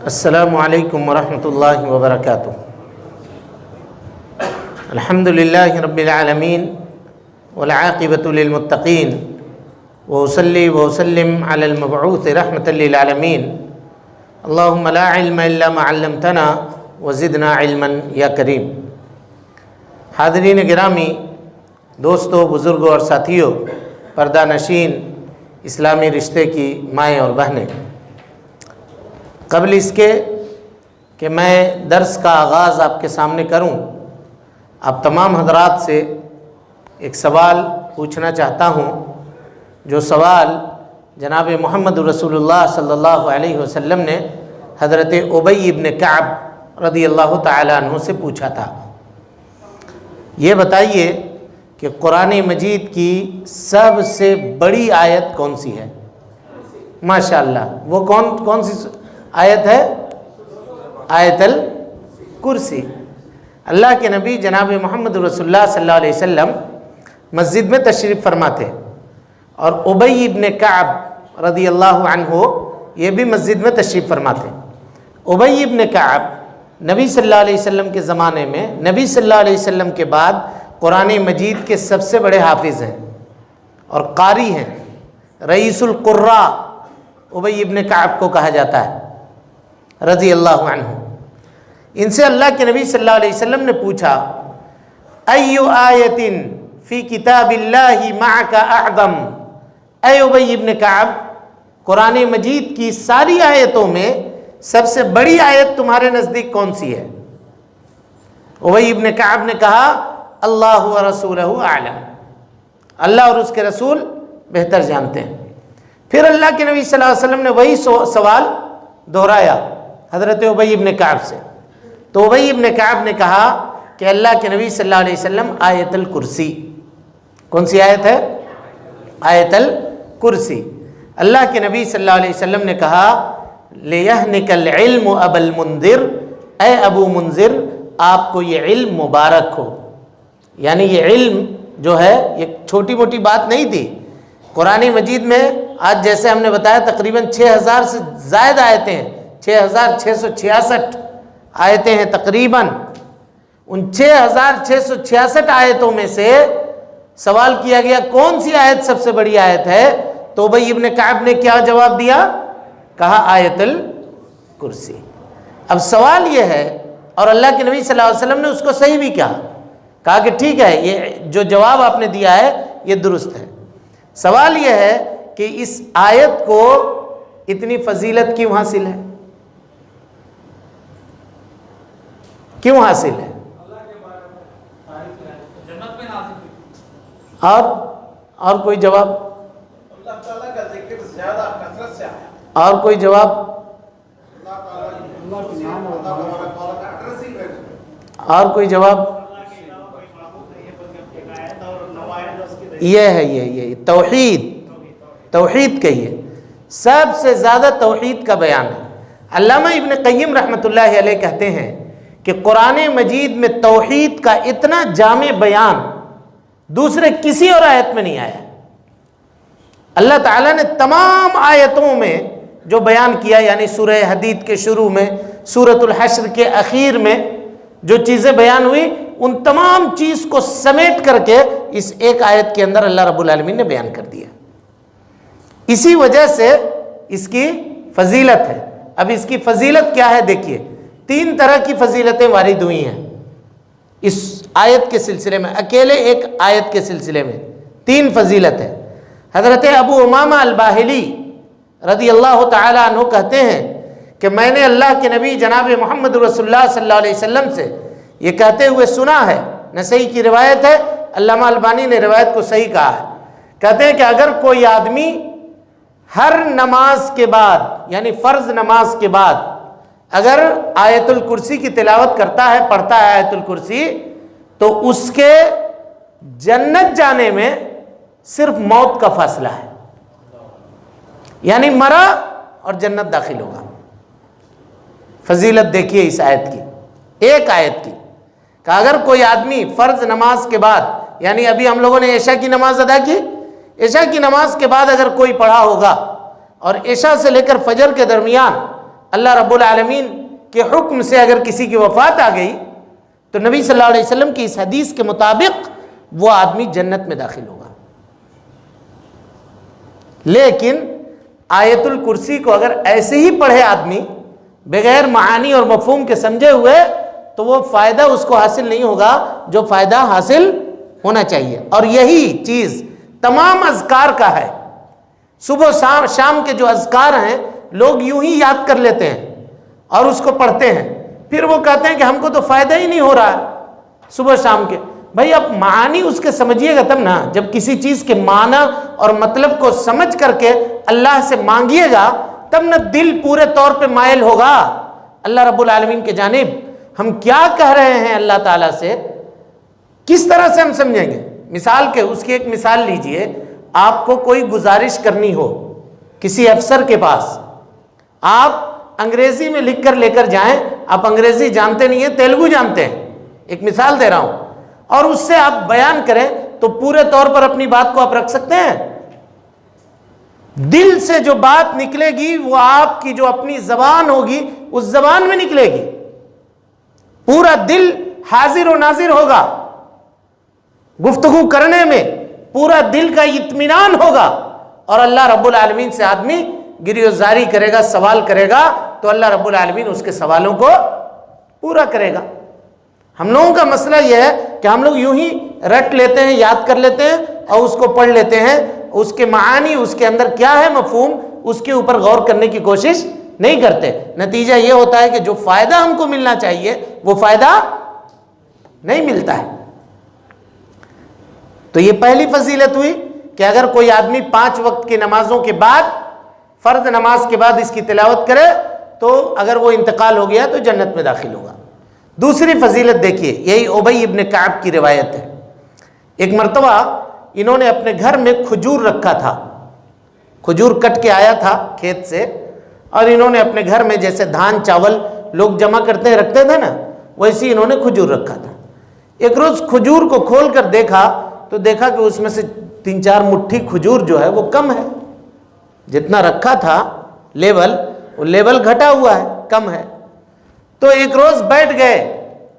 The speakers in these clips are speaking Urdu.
السلام علیکم ورحمۃ اللہ وبرکاتہ۔ الحمد للہ رب العالمین والعاقبۃ للمتقین وأصلی وأسلم علی المبعوث رحمۃ للعالمین۔ اللہم لا علم الا ما علمتنا وزدنا علما یا کریم۔ حاضرین گرامی، دوستوں، بزرگوں اور ساتھیوں، پردہ نشین اسلامی رشتے کی مائیں اور بہنیں، قبل اس کے کہ میں درس کا آغاز آپ کے سامنے کروں، آپ تمام حضرات سے ایک سوال پوچھنا چاہتا ہوں، جو سوال جناب محمد رسول اللہ صلی اللہ علیہ وسلم نے حضرت ابی ابن کعب رضی اللہ تعالی عنہ سے پوچھا تھا۔ یہ بتائیے کہ قرآن مجید کی سب سے بڑی آیت کون سی ہے؟ ماشاءاللہ، وہ کون سی آیت ہے؟ آیت الکرسی۔ اللہ کے نبی جناب محمد رسول اللہ صلی اللہ علیہ وسلم مسجد میں تشریف فرماتے، اور ابی ابن کعب رضی اللہ عنہ یہ بھی مسجد میں تشریف فرماتے۔ ابی ابن کعب نبی صلی اللہ علیہ وسلم کے زمانے میں، نبی صلی اللہ علیہ وسلم کے بعد قرآن مجید کے سب سے بڑے حافظ ہیں اور قاری ہیں۔ رئیس القراء ابی ابن کعب کو کہا جاتا ہے رضی اللہ عنہ۔ ان سے اللہ کے نبی صلی اللہ علیہ وسلم نے پوچھا، ایو آیت فی کتاب اللہ معک اعظم؟ اے ابی ابن کعب، قرآن مجید کی ساری آیتوں میں سب سے بڑی آیت تمہارے نزدیک کون سی ہے؟ ابی ابن کعب نے کہا، اللہ و رسولہ اعلم، اللہ اور اس کے رسول بہتر جانتے ہیں۔ پھر اللہ کے نبی صلی اللہ علیہ وسلم نے وہی سوال دہرایا حضرت ابی ابن کعب سے، تو ابی ابن کعب نے کہا کہ اللہ کے نبی صلی اللہ علیہ وسلم آیت الکرسی۔ کون سی آیت ہے؟ آیت الکرسی۔ اللہ کے نبی صلی اللہ علیہ وسلم نے کہا، لِيَهْنِكَ الْعِلْمُ أَبَا الْمُنذِرِ، اے ابو منذر، آپ کو یہ علم مبارک ہو۔ یعنی یہ علم جو ہے یہ چھوٹی موٹی بات نہیں تھی۔ قرآن مجید میں آج جیسے ہم نے بتایا تقریباً 6000 سے زائد آیتیں ہیں، 6666 آیتیں ہیں تقریباً۔ ان 6666 آیتوں میں سے سوال کیا گیا کون سی آیت سب سے بڑی آیت ہے، تو ابی ابن کعب نے کیا جواب دیا؟ کہا آیت الکرسی۔ اب سوال یہ ہے، اور اللہ کے نبی صلی اللہ علیہ وسلم نے اس کو صحیح بھی کہا کہ ٹھیک ہے، یہ جو جواب آپ نے دیا ہے یہ درست ہے۔ سوال یہ ہے کہ اس آیت کو اتنی فضیلت کیوں حاصل ہے؟ کیوں حاصل ہے؟ اور کوئی جواب؟ اور کوئی جواب؟ اور کوئی جواب؟ یہ ہے یہ توحید کہیے، سب سے زیادہ توحید کا بیان ہے۔ علامہ ابن قیم رحمۃ اللہ علیہ کہتے ہیں کہ قرآن مجید میں توحید کا اتنا جامع بیان دوسرے کسی اور آیت میں نہیں آیا۔ اللہ تعالیٰ نے تمام آیتوں میں جو بیان کیا، یعنی سورہ حدید کے شروع میں، سورۃ الحشر کے اخیر میں جو چیزیں بیان ہوئی، ان تمام چیز کو سمیٹ کر کے اس ایک آیت کے اندر اللہ رب العالمین نے بیان کر دیا۔ اسی وجہ سے اس کی فضیلت ہے۔ اب اس کی فضیلت کیا ہے؟ دیکھیے، 3 طرح کی فضیلتیں وارد ہوئی ہیں اس آیت کے سلسلے میں، اکیلے ایک آیت کے سلسلے میں 3 فضیلت ہے۔ حضرت ابو امامہ الباہلی رضی اللہ تعالی عنہ کہتے ہیں کہ میں نے اللہ کے نبی جناب محمد رسول اللہ صلی اللہ علیہ وسلم سے یہ کہتے ہوئے سنا ہے، نسائی کی روایت ہے، علامہ البانی نے روایت کو صحیح کہا ہے۔ کہتے ہیں کہ اگر کوئی آدمی ہر نماز کے بعد، یعنی فرض نماز کے بعد، اگر آیت الکرسی کی تلاوت کرتا ہے، پڑھتا ہے آیت الکرسی، تو اس کے جنت جانے میں صرف موت کا فاصلہ ہے، یعنی مرا اور جنت داخل ہوگا۔ فضیلت دیکھیے اس آیت کی، ایک آیت کی، کہ اگر کوئی آدمی فرض نماز کے بعد، یعنی ابھی ہم لوگوں نے عشاء کی نماز ادا کی، عشاء کی نماز کے بعد اگر کوئی پڑھا ہوگا اور عشاء سے لے کر فجر کے درمیان اللہ رب العالمین کے حکم سے اگر کسی کی وفات آ گئی تو نبی صلی اللہ علیہ وسلم کی اس حدیث کے مطابق وہ آدمی جنت میں داخل ہوگا. لیکن آیت الکرسی کو اگر ایسے ہی پڑھے آدمی بغیر معانی اور مفہوم کے سمجھے ہوئے تو وہ فائدہ اس کو حاصل نہیں ہوگا جو فائدہ حاصل ہونا چاہیے. اور یہی چیز تمام اذکار کا ہے. صبح شام کے جو اذکار ہیں لوگ یوں ہی یاد کر لیتے ہیں اور اس کو پڑھتے ہیں, پھر وہ کہتے ہیں کہ ہم کو تو فائدہ ہی نہیں ہو رہا ہے صبح شام کے. بھائی اب معانی اس کے سمجھیے گا تب نا. جب کسی چیز کے معنی اور مطلب کو سمجھ کر کے اللہ سے مانگیے گا تب نہ دل پورے طور پہ مائل ہوگا اللہ رب العالمین کے جانب. ہم کیا کہہ رہے ہیں اللہ تعالیٰ سے, کس طرح سے ہم سمجھیں گے. مثال کے اس کی ایک مثال لیجئے. آپ کو کوئی گزارش کرنی ہو کسی افسر کے پاس, آپ انگریزی میں لکھ کر لے کر جائیں. آپ انگریزی جانتے نہیں ہیں, تیلگو جانتے ہیں, ایک مثال دے رہا ہوں, اور اس سے آپ بیان کریں تو پورے طور پر اپنی بات کو آپ رکھ سکتے ہیں. دل سے جو بات نکلے گی وہ آپ کی جو اپنی زبان ہوگی اس زبان میں نکلے گی. پورا دل حاضر و ناظر ہوگا گفتگو کرنے میں, پورا دل کا اطمینان ہوگا, اور اللہ رب العالمین سے آدمی گریزاری کرے گا, سوال کرے گا تو اللہ رب العالمین اس کے سوالوں کو پورا کرے گا. ہم لوگوں کا مسئلہ یہ ہے کہ ہم لوگ یوں ہی رٹ لیتے ہیں, یاد کر لیتے ہیں اور اس کو پڑھ لیتے ہیں. اس کے معانی, اس کے اندر کیا ہے مفہوم, اس کے اوپر غور کرنے کی کوشش نہیں کرتے. نتیجہ یہ ہوتا ہے کہ جو فائدہ ہم کو ملنا چاہیے وہ فائدہ نہیں ملتا ہے. تو یہ پہلی فضیلت ہوئی کہ اگر کوئی آدمی 5 وقت کی نمازوں کے بعد, فرض نماز کے بعد اس کی تلاوت کرے تو اگر وہ انتقال ہو گیا تو جنت میں داخل ہوگا. دوسری فضیلت دیکھیے, یہی ابی ابن کعب کی روایت ہے. ایک مرتبہ انہوں نے اپنے گھر میں کھجور رکھا تھا, کھجور کٹ کے آیا تھا کھیت سے, اور انہوں نے اپنے گھر میں جیسے دھان چاول لوگ جمع کرتے رکھتے تھے نا, ویسے انہوں نے کھجور رکھا تھا. ایک روز کھجور کو کھول کر دیکھا تو دیکھا کہ اس میں سے 3-4 مٹھی کھجور جو ہے وہ کم ہے. جتنا رکھا تھا لیول, وہ لیول گھٹا ہوا ہے, کم ہے. تو ایک روز بیٹھ گئے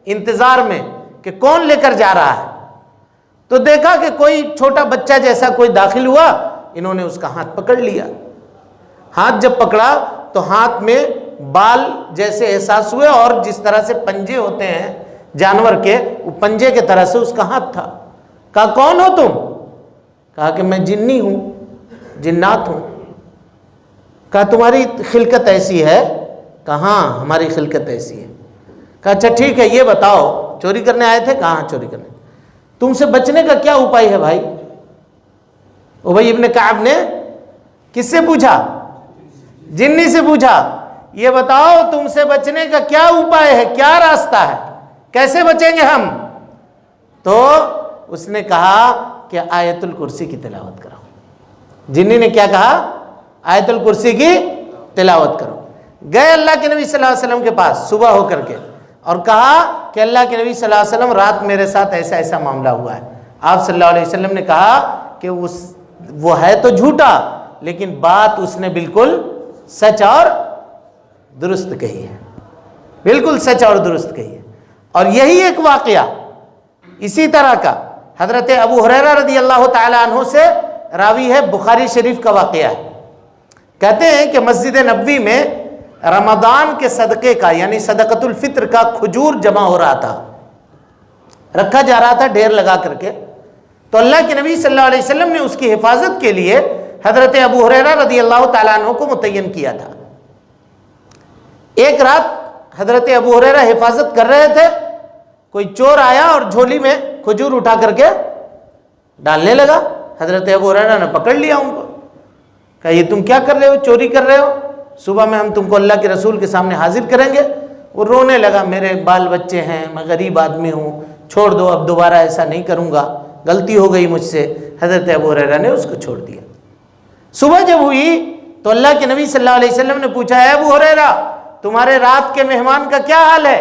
انتظار میں کہ کون لے کر جا رہا ہے. تو دیکھا کہ کوئی چھوٹا بچہ جیسا کوئی داخل ہوا, انہوں نے اس کا ہاتھ پکڑ لیا. ہاتھ جب پکڑا تو ہاتھ میں بال جیسے احساس ہوئے, اور جس طرح سے پنجے ہوتے ہیں جانور کے, وہ پنجے کے طرح سے اس کا ہاتھ تھا. کہا کون ہو تم؟ کہا کہ میں جنی ہوں, جنات ہوں. کہا تمہاری خلقت ایسی ہے؟ کہا ہاں ہماری خلقت ایسی ہے. کہا اچھا ٹھیک ہے, یہ بتاؤ چوری کرنے آئے تھے؟ کہا چوری کرنے. تم سے بچنے کا کیا اپائے ہے بھائی؟ ابی ابن کعب نے کس سے پوچھا؟ جنی سے پوچھا. یہ بتاؤ تم سے بچنے کا کیا اپائے ہے, کیا راستہ ہے, کیسے بچیں گے ہم؟ تو اس نے کہا کہ آیت الکرسی کی تلاوت کرو. جنی نے کیا کہا؟ آیت الکرسی کی تلاوت کرو. گئے اللہ کے نبی صلی اللہ علیہ وسلم کے پاس صبح ہو کر کے, اور کہا کہ اللہ کے نبی صلی اللہ علیہ وسلم رات میرے ساتھ ایسا ایسا معاملہ ہوا ہے. آپ صلی اللہ علیہ وسلم نے کہا کہ وہ ہے تو جھوٹا, لیکن بات اس نے بالکل سچ اور درست کہی ہے, بالکل سچ اور درست کہی ہے. اور یہی ایک واقعہ اسی طرح کا حضرت ابو ہریرہ رضی اللہ تعالی عنہ سے راوی ہے, بخاری شریف کا واقعہ ہے. کہتے ہیں کہ مسجد نبوی میں رمضان کے صدقے کا یعنی صدقۃ الفطر کا کھجور جمع ہو رہا تھا, رکھا جا رہا تھا ڈھیر لگا کر کے. تو اللہ کے نبی صلی اللہ علیہ وسلم نے اس کی حفاظت کے لیے حضرت ابو ہریرہ رضی اللہ تعالیٰ عنہ کو متعین کیا تھا. ایک رات حضرت ابو ہریرہ حفاظت کر رہے تھے, کوئی چور آیا اور جھولی میں کھجور اٹھا کر کے ڈالنے لگا. حضرت ابو ہریرہ نے پکڑ لیا ان کو, کہا یہ تم کیا کر رہے ہو, چوری کر رہے ہو, صبح میں ہم تم کو اللہ کے رسول کے سامنے حاضر کریں گے. وہ رونے لگا, میرے بال بچے ہیں, میں غریب آدمی ہوں, چھوڑ دو, اب دوبارہ ایسا نہیں کروں گا, غلطی ہو گئی مجھ سے. حضرت ابو ہریرہ نے اس کو چھوڑ دیا. صبح جب ہوئی تو اللہ کے نبی صلی اللہ علیہ وسلم نے پوچھا, اے ابو ہریرہ تمہارے رات کے مہمان کا کیا حال ہے,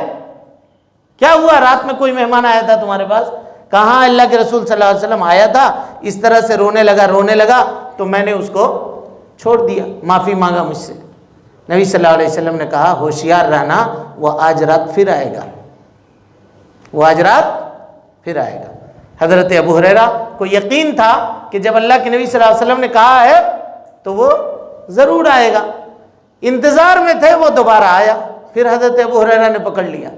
کیا ہوا, رات میں کوئی مہمان آیا تھا تمہارے پاس؟ کہاں اللہ کے رسول صلی اللہ علیہ وسلم آیا تھا, اس طرح سے رونے لگا تو میں نے اس کو چھوڑ دیا, معافی مانگا مجھ سے. نبی صلی اللہ علیہ وسلم نے کہا ہوشیار رہنا، وہ آج رات پھر آئے گا، وہ آج رات پھر آئے گا۔ حضرت ابو ہریرہ کو یقین تھا کہ جب اللہ کے نبی صلی اللہ علیہ وسلم نے کہا ہے تو وہ ضرور آئے گا، انتظار میں تھے، وہ دوبارہ آیا۔ پھر حضرت ابو ہریرہ نے پکڑ لیا،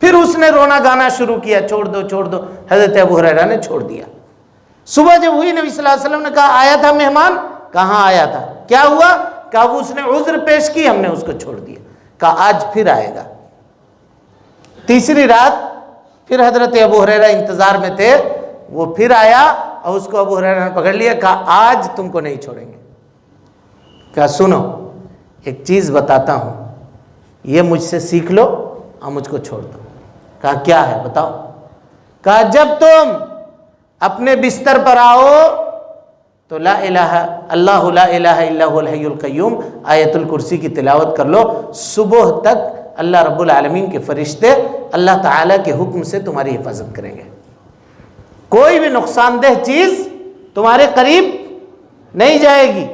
پھر اس نے رونا گانا شروع کیا، چھوڑ دو چھوڑ دو، حضرت ابو ہریرہ نے چھوڑ دیا۔ صبح جب ہوئی، نبی صلی اللہ علیہ وسلم نے کہا آیا تھا مہمان؟ کہاں آیا تھا؟ کیا ہوا؟ کہا وہ اس نے عذر پیش کی، ہم نے اس کو چھوڑ دیا۔ کہا آج پھر آئے گا۔ تیسری رات پھر حضرت ابو ہریرہ انتظار میں تھے، وہ پھر آیا اور اس کو ابو ہریرہ نے پکڑ لیا، کہا آج تم کو نہیں چھوڑیں گے۔ کہا سنو ایک چیز بتاتا ہوں، یہ مجھ سے سیکھ لو اور مجھ کو چھوڑ دو۔ کہا کیا ہے بتاؤ؟ کہا جب تم اپنے بستر پر آؤ تو لا الہ اللہ لا الہ الا هو الحی القیوم آیت الکرسی کی تلاوت کر لو، صبح تک اللہ رب العالمین کے فرشتے اللہ تعالیٰ کے حکم سے تمہاری حفاظت کریں گے، کوئی بھی نقصان دہ چیز تمہارے قریب نہیں جائے گی،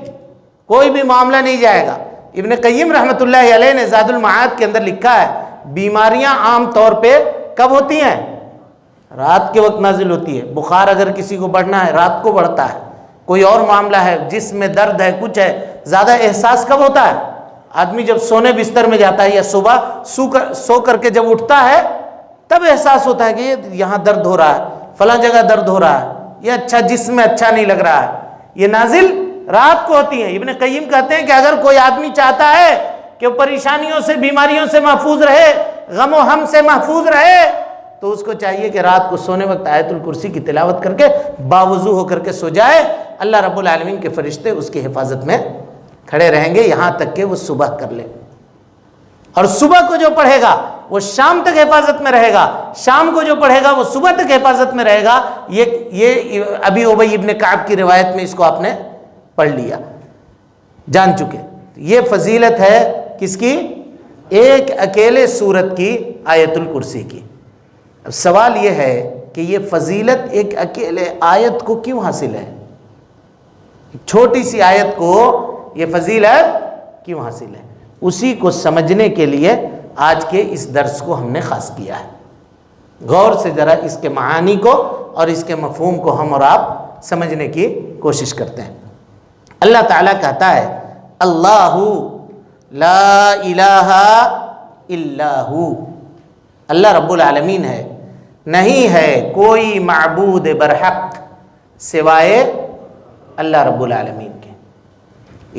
کوئی بھی معاملہ نہیں جائے گا۔ ابن قیم رحمۃ اللہ علیہ نے زاد المعاد کے اندر لکھا ہے بیماریاں عام طور پہ کب ہوتی ہیں؟ رات کے وقت نازل ہوتی ہے۔ بخار اگر کسی کو بڑھنا ہے رات کو بڑھتا ہے، کوئی اور معاملہ ہے، جسم میں درد ہے، کچھ ہے، زیادہ احساس کب ہوتا ہے؟ آدمی جب سونے بستر میں جاتا ہے یا صبح سو کر کے جب اٹھتا ہے تب احساس ہوتا ہے کہ یہ یہاں درد ہو رہا ہے، فلاں جگہ درد ہو رہا ہے، یہ اچھا جسم میں اچھا نہیں لگ رہا ہے۔ یہ نازل رات کو ہوتی ہیں۔ ابن قیم کہتے ہیں کہ اگر کوئی آدمی چاہتا ہے کہ وہ پریشانیوں سے، بیماریوں سے محفوظ رہے، غم و ہم سے محفوظ رہے، تو اس کو چاہیے کہ رات کو سونے وقت آیت الکرسی کی تلاوت کر کے باوضو ہو کر کے سو جائے، اللہ رب العالمین کے فرشتے اس کی حفاظت میں کھڑے رہیں گے یہاں تک کہ وہ صبح کر لے۔ اور صبح کو جو پڑھے گا وہ شام تک حفاظت میں رہے گا، شام کو جو پڑھے گا وہ صبح تک حفاظت میں رہے گا۔ یہ ابی ابی ابن کعب کی روایت میں اس کو آپ نے پڑھ لیا، جان چکے۔ یہ فضیلت ہے کس کی؟ ایک اکیلے سورت کی، آیت الکرسی کی۔ اب سوال یہ ہے کہ یہ فضیلت ایک اکیلے آیت کو کیوں حاصل ہے؟ چھوٹی سی آیت کو یہ فضیلت کیوں حاصل ہے؟ اسی کو سمجھنے کے لیے آج کے اس درس کو ہم نے خاص کیا ہے۔ غور سے ذرا اس کے معانی کو اور اس کے مفہوم کو ہم اور آپ سمجھنے کی کوشش کرتے ہیں۔ اللہ تعالیٰ کہتا ہے اللہ لا الہ الا ہو، اللہ رب العالمین ہے، نہیں ہے کوئی معبود برحق سوائے اللہ رب العالمین کے۔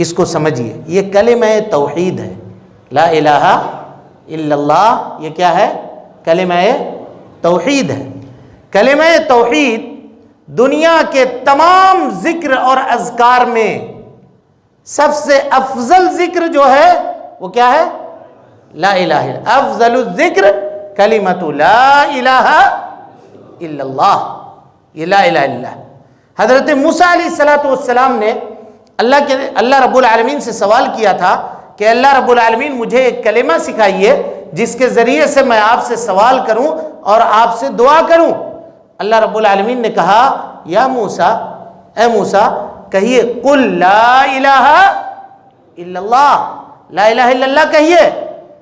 اس کو سمجھیے، یہ کلمہ توحید ہے، لا الہ الا اللہ، یہ کیا ہے؟ کلمہ توحید ہے۔ کلمہ توحید دنیا کے تمام ذکر اور اذکار میں سب سے افضل ذکر جو ہے وہ کیا ہے؟ لا الہ الا، افضل الذکر کلمۃ لا الہ الا اللہ، یہ لا الہ الا اللہ۔ حضرت موسیٰ علیہ السلام نے اللہ رب العالمین سے سوال کیا تھا کہ اللہ رب العالمین مجھے ایک کلمہ سکھائیے جس کے ذریعے سے میں آپ سے سوال کروں اور آپ سے دعا کروں۔ اللہ رب العالمین نے کہا یا موسیٰ، اے موسیٰ کہیے قل لا الہ الا اللہ، لا الہ الا اللہ کہیے۔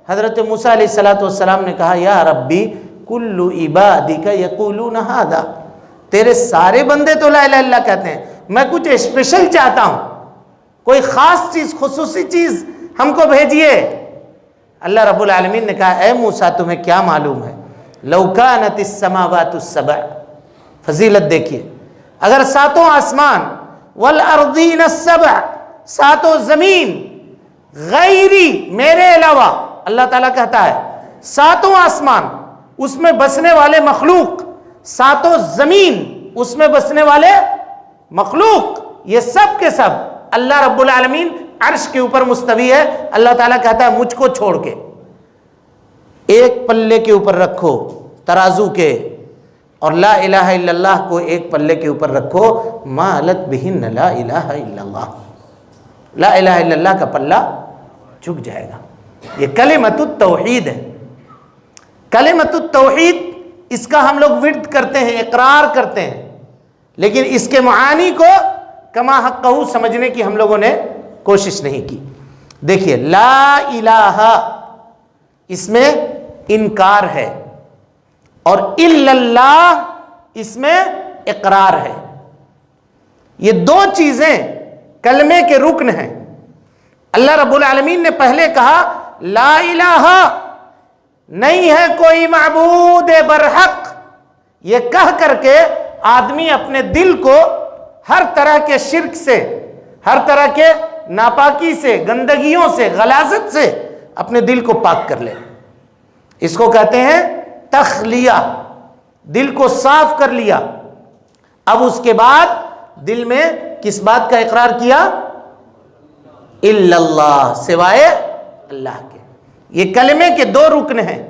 حضرت موسیٰ علیہ السلام نے کہا یا ربی کل عبادک یقولون ھذا، تیرے سارے بندے تو لا الہ الا اللہ کہتے ہیں، میں کچھ اسپیشل چاہتا ہوں، کوئی خاص چیز، خصوصی چیز ہم کو بھیجیے۔ اللہ رب العالمین نے کہا اے موسیٰ تمہیں کیا معلوم ہے، لو کانت السماوات السبع، فضیلت دیکھیے، اگر ساتوں آسمان، والارضین السبع، ساتوں زمین، غیری میرے علاوہ، اللہ تعالیٰ کہتا ہے ساتوں آسمان اس میں بسنے والے مخلوق، ساتوں زمین اس میں بسنے والے مخلوق، یہ سب کے سب اللہ رب العالمین عرش کے اوپر مستوی ہے۔ اللہ تعالیٰ کہتا ہے مجھ کو چھوڑ کے ایک پلے کے اوپر رکھو ترازو کے، اور لا الہ الا اللہ کو ایک پلے کے اوپر رکھو، مالت بہن لا الہ الا اللہ، لا الہ الا اللہ کا پلہ جھک جائے گا۔ یہ کلمۃ التوحید ہے۔ کلمۃ التوحید اس کا ہم لوگ ورد کرتے ہیں، اقرار کرتے ہیں، لیکن اس کے معانی کو کما حقہ سمجھنے کی ہم لوگوں نے کوشش نہیں کی۔ دیکھیے لا الہ اس میں انکار ہے اور الا اللہ اس میں اقرار ہے. یہ دو چیزیں کلمے کے رکن ہیں. اللہ رب العالمین نے پہلے کہا لا الہ نہیں ہے کوئی معبود برحق. یہ کہہ کر کے آدمی اپنے دل کو ہر طرح کے شرک سے، ہر طرح کے ناپاکی سے، گندگیوں سے، غلاظت سے اپنے دل کو پاک کر لے. اس کو کہتے ہیں تخلیہ. دل کو صاف کر لیا. اب اس کے بعد دل میں کس بات کا اقرار کیا؟ الا اللہ، سوائے اللہ کے. یہ کلمے کے دو رکن ہیں.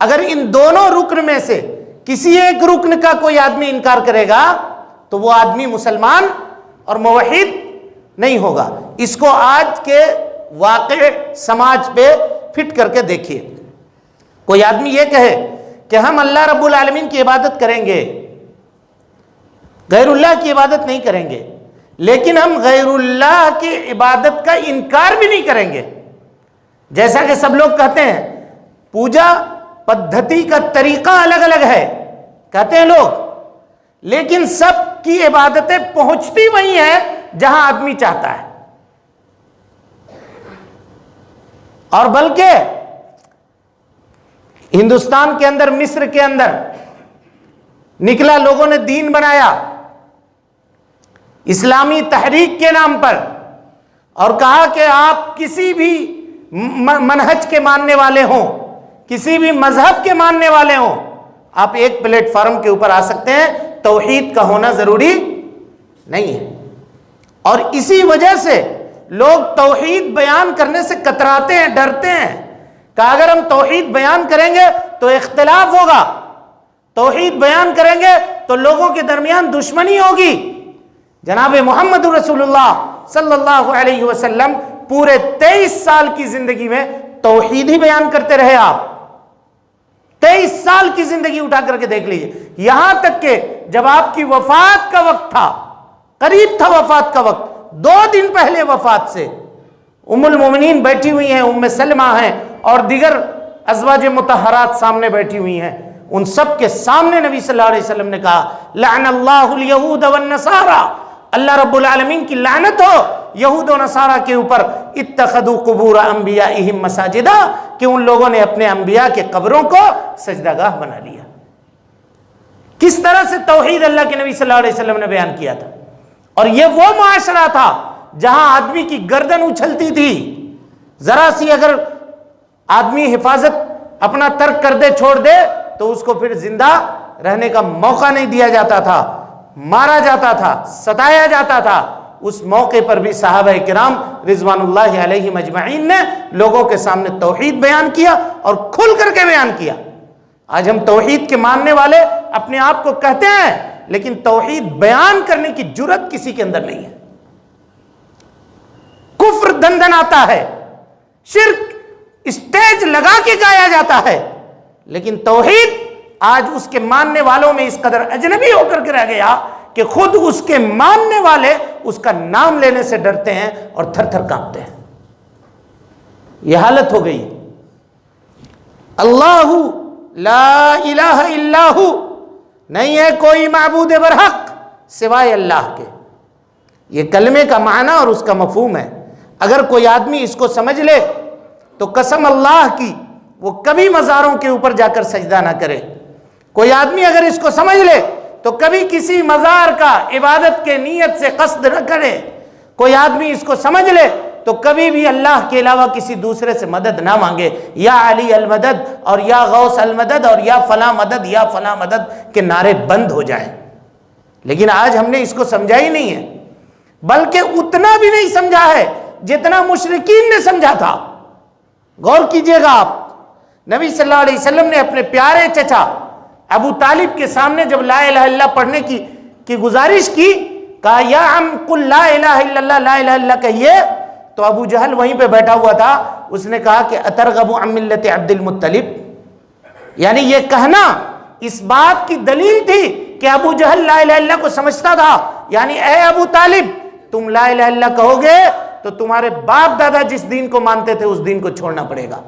اگر ان دونوں رکن میں سے کسی ایک رکن کا کوئی آدمی انکار کرے گا تو وہ آدمی مسلمان اور موحد نہیں ہوگا. اس کو آج کے واقع سماج پہ فٹ کر کے دیکھیے. کوئی آدمی یہ کہے کہ ہم اللہ رب العالمین کی عبادت کریں گے، غیر اللہ کی عبادت نہیں کریں گے، لیکن ہم غیر اللہ کی عبادت کا انکار بھی نہیں کریں گے. جیسا کہ سب لوگ کہتے ہیں پوجا پدھتی کا طریقہ الگ الگ ہے کہتے ہیں لوگ، لیکن سب کی عبادتیں پہنچتی وہی ہیں جہاں آدمی چاہتا ہے. اور بلکہ ہندوستان کے اندر، مصر کے اندر نکلا، لوگوں نے دین بنایا اسلامی تحریک کے نام پر اور کہا کہ آپ کسی بھی منہج کے ماننے والے ہوں، کسی بھی مذہب کے ماننے والے ہوں، آپ ایک پلیٹ فارم کے اوپر آ سکتے ہیں. توحید کا ہونا ضروری نہیں ہے. اور اسی وجہ سے لوگ توحید بیان کرنے سے کتراتے ہیں، ڈرتے ہیں کہ اگر ہم توحید بیان کریں گے تو اختلاف ہوگا، توحید بیان کریں گے تو لوگوں کے درمیان دشمنی ہوگی. جناب محمد رسول اللہ صلی اللہ علیہ وسلم پورے 23 سال کی زندگی میں توحید ہی بیان کرتے رہے. آپ 23 سال کی زندگی اٹھا کر کے دیکھ لیجئے، یہاں تک کہ جب آپ کی وفات کا وقت تھا، قریب تھا وفات کا وقت، 2 دن پہلے وفات سے ام المومنین بیٹھی ہوئی ہیں، ام سلمہ ہیں اور دیگر ازواج مطہرات سامنے بیٹھی ہوئی ہیں. ان سب کے سامنے نبی صلی اللہ علیہ وسلم نے کہا لعن اللہ الیہود والنصارى، اللہ رب العالمین کی لعنت ہو یہود و نصارہ کے اوپر، اتخذوا قبور انبیائہم مساجدا، کہ ان لوگوں نے اپنے انبیاء کے قبروں کو سجدہ گاہ بنا لیا. کس طرح سے توحید اللہ کے نبی صلی اللہ علیہ وسلم نے بیان کیا تھا. اور یہ وہ معاشرہ تھا جہاں آدمی کی گردن اچھلتی تھی، ذرا سی اگر آدمی حفاظت اپنا ترک کر دے، چھوڑ دے، تو اس کو پھر زندہ رہنے کا موقع نہیں دیا جاتا تھا، مارا جاتا تھا، ستایا جاتا تھا. اس موقع پر بھی صحابہ کرام رضوان اللہ علیہم اجمعین نے لوگوں کے سامنے توحید بیان کیا اور کھل کر کے بیان کیا. آج ہم توحید کے ماننے والے اپنے آپ کو کہتے ہیں، لیکن توحید بیان کرنے کی جرت کسی کے اندر نہیں ہے. کفر دندن آتا ہے، شرک اسٹیج لگا کے گایا جاتا ہے، لیکن توحید آج اس کے ماننے والوں میں اس قدر اجنبی ہو کر کے رہ گیا کہ خود اس کے ماننے والے اس کا نام لینے سے ڈرتے ہیں اور تھر تھر کانپتے ہیں. یہ حالت ہو گئی. اللہ لا الہ الا ہو، نہیں ہے کوئی معبود برحق سوائے اللہ کے. یہ کلمے کا معنی اور اس کا مفہوم ہے. اگر کوئی آدمی اس کو سمجھ لے تو قسم اللہ کی وہ کبھی مزاروں کے اوپر جا کر سجدہ نہ کرے. کوئی آدمی اگر اس کو سمجھ لے تو کبھی کسی مزار کا عبادت کے نیت سے قصد نہ کرے. کوئی آدمی اس کو سمجھ لے تو کبھی بھی اللہ کے علاوہ کسی دوسرے سے مدد نہ مانگے. یا علی المدد اور یا غوث المدد اور یا فلاں مدد یا فلاں مدد کے نعرے بند ہو جائیں. لیکن آج ہم نے اس کو سمجھا ہی نہیں ہے، بلکہ اتنا بھی نہیں سمجھا ہے جتنا مشرکین نے سمجھا تھا. غور کیجئے گا آپ، نبی صلی اللہ علیہ وسلم نے اپنے پیارے چچا ابو طالب کے سامنے جب لا الہ الا اللہ پڑھنے کی گزارش کی، کہا یا عم قل لا الہ الا اللہ، لا الہ الا اللہ کہیے، تو ابو جہل وہیں پہ بیٹھا ہوا تھا. اس نے کہا کہ اترغب عن ملت عبد المطلب، یعنی یہ کہنا اس بات کی دلیل تھی کہ ابو جہل لا الہ الا اللہ کو سمجھتا تھا. یعنی اے ابو طالب، تم لا الہ الا اللہ کہو گے تو تمہارے باپ دادا جس دین کو مانتے تھے اس دین کو چھوڑنا پڑے گا.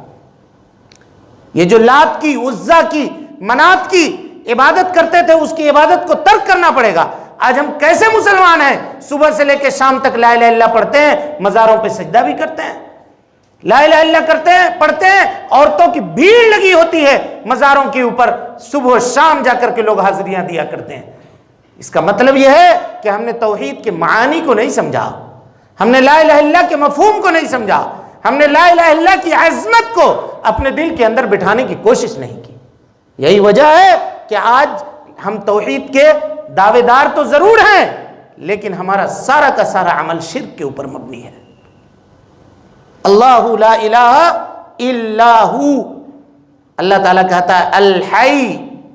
یہ جو لات کی، عزا کی، منات کی عبادت کرتے تھے اس کی عبادت کو ترک کرنا پڑے گا. آج ہم کیسے مسلمان ہیں؟ صبح سے لے کے شام تک لا الہ الا اللہ پڑھتے ہیں، مزاروں پہ سجدہ بھی کرتے ہیں، لا الہ الا اللہ کرتے ہیں، پڑھتے ہیں، عورتوں کی بھیڑ لگی ہوتی ہے مزاروں کے اوپر، صبح و شام جا کر کے لوگ حاضریاں دیا کرتے ہیں. اس کا مطلب یہ ہے کہ ہم نے توحید کے معانی کو نہیں سمجھا، ہم نے لا الہ الا اللہ کے مفہوم کو نہیں سمجھا، ہم نے لا الہ الا اللہ کی عظمت کو اپنے دل کے اندر بٹھانے کی کوشش نہیں کی. یہی وجہ ہے کہ آج ہم توحید کے دعوے دار تو ضرور ہیں، لیکن ہمارا سارا کا سارا عمل شرک کے اوپر مبنی ہے. اللہ لا الہ الا ہو، اللہ تعالیٰ کہتا ہے الحی،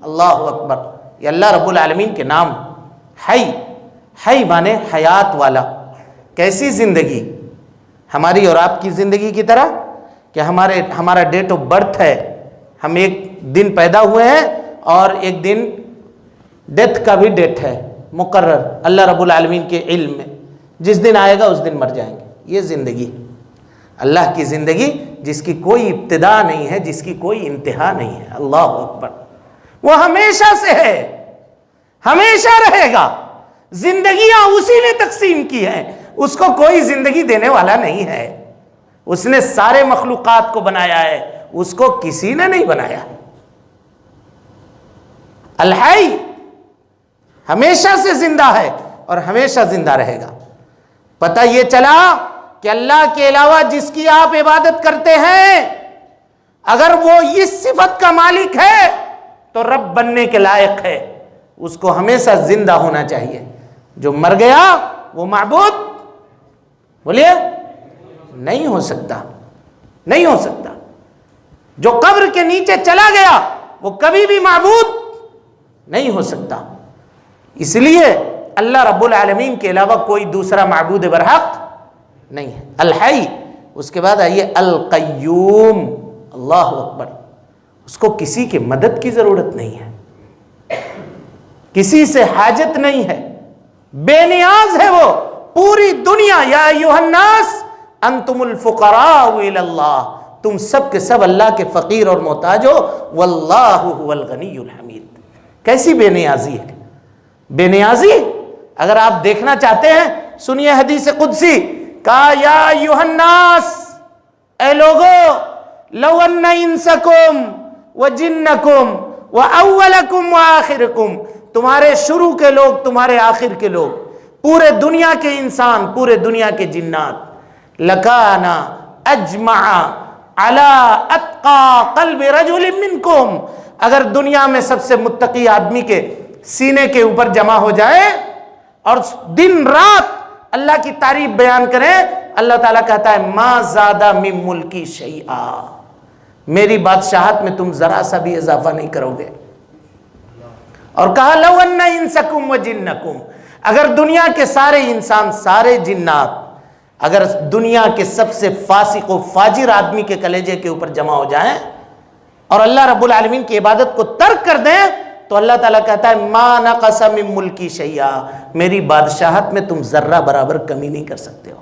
اللہ اکبر، یہ اللہ رب العالمین کے نام. حی، حی مانے حیات والا. کیسی زندگی؟ ہماری اور آپ کی زندگی کی طرح کہ ہمارا ڈیٹ آف برتھ ہے، ہم ایک دن پیدا ہوئے ہیں اور ایک دن ڈیتھ کا بھی ڈیٹ ہے مقرر اللہ رب العالمین کے علم میں، جس دن آئے گا اس دن مر جائیں گے. یہ زندگی اللہ کی زندگی جس کی کوئی ابتدا نہیں ہے، جس کی کوئی انتہا نہیں ہے. اللہ اکبر. وہ ہمیشہ سے ہے، ہمیشہ رہے گا. زندگیاں اسی نے تقسیم کی ہیں، اس کو کوئی زندگی دینے والا نہیں ہے. اس نے سارے مخلوقات کو بنایا ہے، اس کو کسی نے نہیں بنایا. الحی ہمیشہ سے زندہ ہے اور ہمیشہ زندہ رہے گا. پتہ یہ چلا کہ اللہ کے علاوہ جس کی آپ عبادت کرتے ہیں اگر وہ اس صفت کا مالک ہے تو رب بننے کے لائق ہے، اس کو ہمیشہ زندہ ہونا چاہیے. جو مر گیا وہ معبود بولیے نہیں ہو سکتا، نہیں ہو سکتا. جو قبر کے نیچے چلا گیا وہ کبھی بھی معبود نہیں ہو سکتا. اس لیے اللہ رب العالمین کے علاوہ کوئی دوسرا معبود برحق نہیں ہے. الحی. اس کے بعد آئیے القیوم. اللہ اکبر. اس کو کسی کی مدد کی ضرورت نہیں ہے، کسی سے حاجت نہیں ہے، بے نیاز ہے وہ. پوری دنیا یا ایھا الناس انتم الفقراء الی اللہ، تم سب کے سب اللہ کے فقیر اور محتاج ہو. واللہ هو الغنی الحمید. کیسی بے نیازی ہے. بے نیازی اگر آپ دیکھنا چاہتے ہیں سنیے حدیث قدسی. کہا یا ایھا الناس، اے لوگو، لو ان انسکم وجنکم واولکم وآخرکم، تمہارے شروع کے لوگ، تمہارے آخر کے لوگ، پورے دنیا کے انسان، پورے دنیا کے جنات، لکانا اجمع علی اتقى قلب رجل منکم، اگر دنیا میں سب سے متقی آدمی کے سینے کے اوپر جمع ہو جائے اور دن رات اللہ کی تعریف بیان کریں، اللہ تعالیٰ کہتا ہے ما زادہ من ملکی شیئا، میری بادشاہت میں تم ذرا سا بھی اضافہ نہیں کرو گے. اور کہا لو ان انسکم وجنکم، اگر دنیا کے سارے انسان، سارے جنات، اگر دنیا کے سب سے فاسق و فاجر آدمی کے کلیجے کے اوپر جمع ہو جائیں اور اللہ رب العالمین کی عبادت کو ترک کر دیں، تو اللہ تعالیٰ کہتا ہے ما نقص من ملکی شیئا، میری بادشاہت میں تم ذرہ برابر کمی نہیں کر سکتے ہو.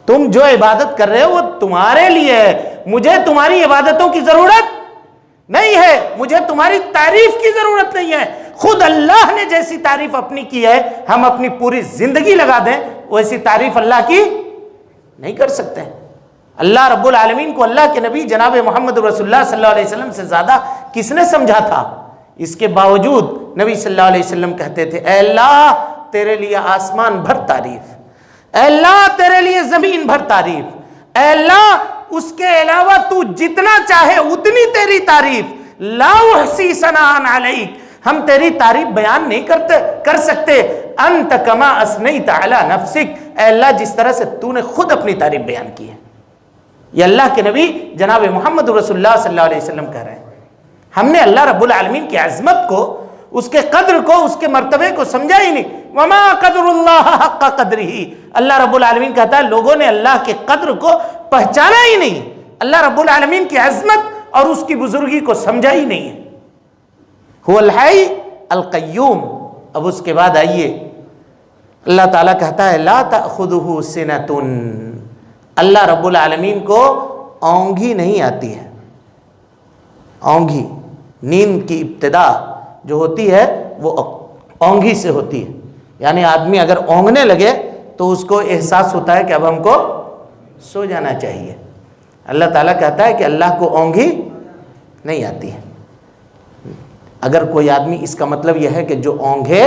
تم جو عبادت کر رہے ہو وہ تمہارے لیے ہے، مجھے تمہاری عبادتوں کی ضرورت نہیں ہے، مجھے تمہاری تعریف کی ضرورت نہیں ہے. خود اللہ نے جیسی تعریف اپنی کی ہے، ہم اپنی پوری زندگی لگا دیں ویسی تعریف اللہ کی نہیں کر سکتے. اللہ رب العالمین کو اللہ کے نبی جناب محمد رسول اللہ صلی اللہ علیہ وسلم سے زیادہ کس نے سمجھا تھا؟ اس کے باوجود نبی صلی اللہ علیہ وسلم کہتے تھے اے اللہ تیرے لیے آسمان بھر تعریف، اے اللہ تیرے لیے زمین بھر تعریف، اے اللہ اس کے علاوہ تو جتنا چاہے اتنی تیری تعریف، لا احصی ثناء علیک، ہم تیری تعریف بیان نہیں کر سکتے. انت کما اثنیت علی نفسک، اے اللہ جس طرح سے تو نے خود اپنی تعریف بیان کی ہے. یہ اللہ کے نبی جناب محمد رسول اللہ صلی اللہ علیہ وسلم کہہ رہے ہیں. ہم نے اللہ رب العالمین کی عظمت کو، اس کے قدر کو، اس کے مرتبے کو سمجھا ہی نہیں. وما قدر اللہ حق قدرہ، اللہ رب العالمین کہتا ہے لوگوں نے اللہ کے قدر کو پہچانا ہی نہیں، اللہ رب العالمین کی عظمت اور اس کی بزرگی کو سمجھا ہی نہیں ہے. هو الحی القیوم. اب اس کے بعد آئیے اللہ تعالیٰ کہتا ہے لا تأخذہ سنۃ، اللہ رب العالمین کو اونگھی نہیں آتی ہے۔ اونگھی، نیند کی ابتدا جو ہوتی ہے وہ اونگھی سے ہوتی ہے، یعنی آدمی اگر اونگنے لگے تو اس کو احساس ہوتا ہے کہ اب ہم کو سو جانا چاہیے۔ اللہ تعالیٰ کہتا ہے کہ اللہ کو اونگھی نہیں آتی ہے۔ اگر کوئی آدمی، اس کا مطلب یہ ہے کہ جو اونگھے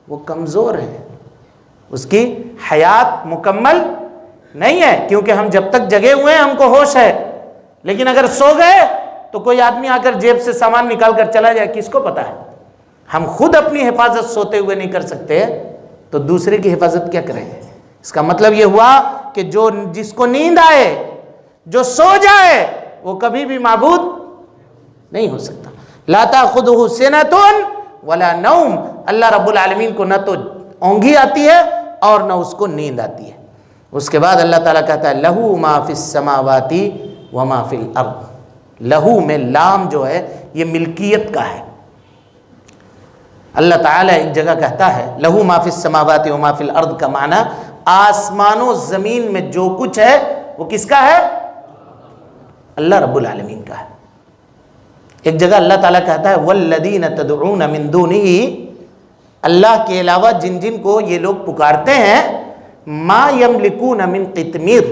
وہ کمزور ہے، اس کی حیات مکمل نہیں ہے، کیونکہ ہم جب تک جگے ہوئے ہیں ہم کو ہوش ہے، لیکن اگر سو گئے تو کوئی آدمی آ کر جیب سے سامان نکال کر چلا جائے، کس کو پتا ہے؟ ہم خود اپنی حفاظت سوتے ہوئے نہیں کر سکتے تو دوسرے کی حفاظت کیا کریں گے؟ اس کا مطلب یہ ہوا کہ جس کو نیند آئے، جو سو جائے، وہ کبھی بھی معبود نہیں ہو سکتا۔ لا تأخذہ سنۃ ولا نوم، اللہ رب العالمین کو نہ تو اونگھی آتی ہے اور نہ اس کو نیند آتی ہے۔ اس کے بعد اللہ تعالیٰ کہتا ہے لہو ما فی السماوات وما فی الارض، لہو میں لام جو ہے یہ ملکیت کا ہے۔ اللہ تعالیٰ ایک جگہ کہتا ہے لہو ما فی السماوات وما فی الارض کا معنی آسمان و زمین میں جو کچھ ہے وہ کس کا ہے؟ اللہ رب العالمین کا ہے۔ ایک جگہ اللہ تعالیٰ کہتا ہے والذین تدعون من دونہ، اللہ کے علاوہ جن جن کو یہ لوگ پکارتے ہیں، ما یملکون من قطمیر،